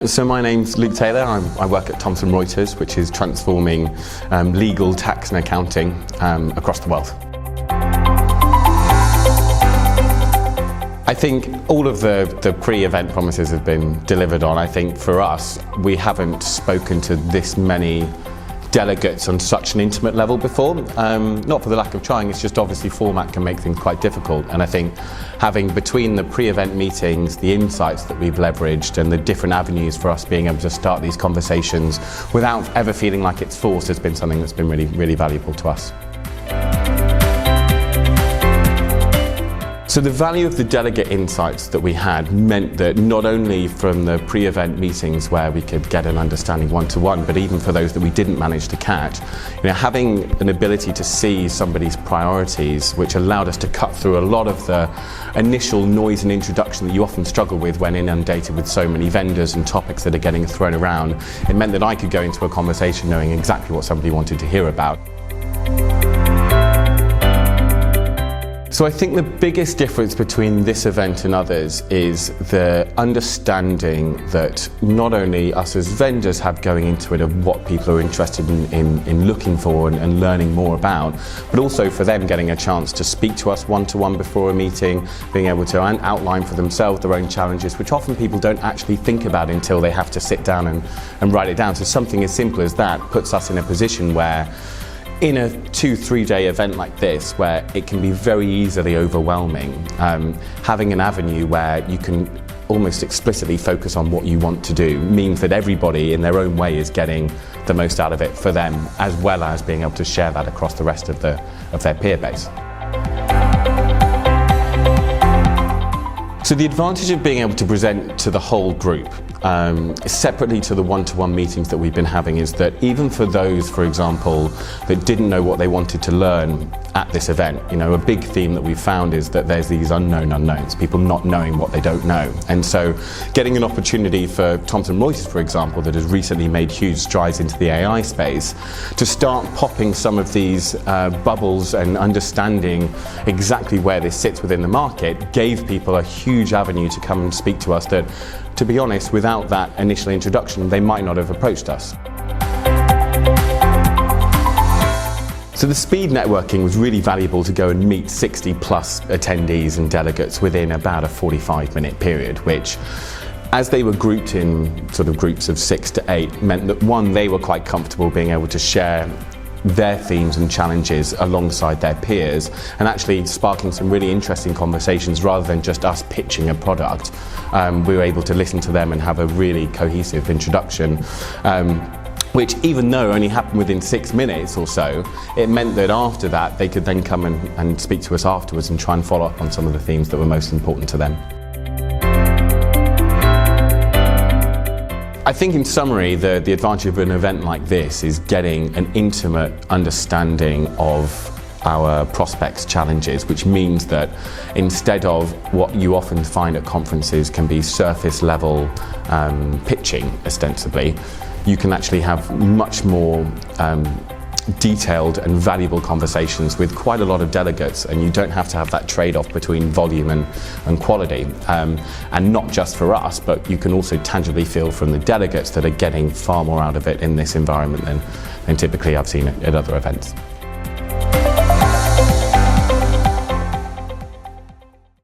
So my name's Luke Taylor. I work at Thomson Reuters, which is transforming legal, tax and accounting across the world. I think all of the pre-event promises have been delivered on. I think for us, we haven't spoken to this many delegates on such an intimate level before. Not for the lack of trying, it's just obviously format can make things quite difficult. And I think having between the pre-event meetings, the insights that we've leveraged and the different avenues for us being able to start these conversations without ever feeling like it's forced has been something that's been really, really valuable to us. So the value of the delegate insights that we had meant that not only from the pre-event meetings where we could get an understanding one-to-one, but even for those that we didn't manage to catch, having an ability to see somebody's priorities, which allowed us to cut through a lot of the initial noise and introduction that you often struggle with when inundated with so many vendors and topics that are getting thrown around. It meant that I could go into a conversation knowing exactly what somebody wanted to hear about. So I think the biggest difference between this event and others is the understanding that not only us as vendors have going into it of what people are interested in looking for and learning more about, but also for them getting a chance to speak to us one-to-one before a meeting, being able to outline for themselves their own challenges, which often people don't actually think about until they have to sit down and write it down. So something as simple as that puts us in a position where in a 2-3 day event like this, where it can be very easily overwhelming, having an avenue where you can almost explicitly focus on what you want to do means that everybody in their own way is getting the most out of it for them, as well as being able to share that across the rest of their peer base. So the advantage of being able to present to the whole group, separately to the one-to-one meetings that we've been having, is that even for those, for example, that didn't know what they wanted to learn at this event, a big theme that we've found is that there's these unknown unknowns, people not knowing what they don't know. And so getting an opportunity for Thomson Reuters, for example, that has recently made huge strides into the AI space, to start popping some of these bubbles and understanding exactly where this sits within the market, gave people a huge avenue to come and speak to us that, to be honest, without that initial introduction, they might not have approached us. So the speed networking was really valuable to go and meet 60 plus attendees and delegates within about a 45-minute period, which, as they were grouped in sort of groups of 6 to 8, meant that one, they were quite comfortable being able to share their themes and challenges alongside their peers and actually sparking some really interesting conversations rather than just us pitching a product. We were able to listen to them and have a really cohesive introduction. Which, even though only happened within 6 minutes or so, it meant that after that they could then come and speak to us afterwards and try and follow up on some of the themes that were most important to them. I think in summary, the advantage of an event like this is getting an intimate understanding of our prospects' challenges, which means that instead of what you often find at conferences can be surface level pitching ostensibly, you can actually have much more detailed and valuable conversations with quite a lot of delegates, and you don't have to have that trade-off between volume and quality. And not just for us, but you can also tangibly feel from the delegates that are getting far more out of it in this environment than typically I've seen at other events.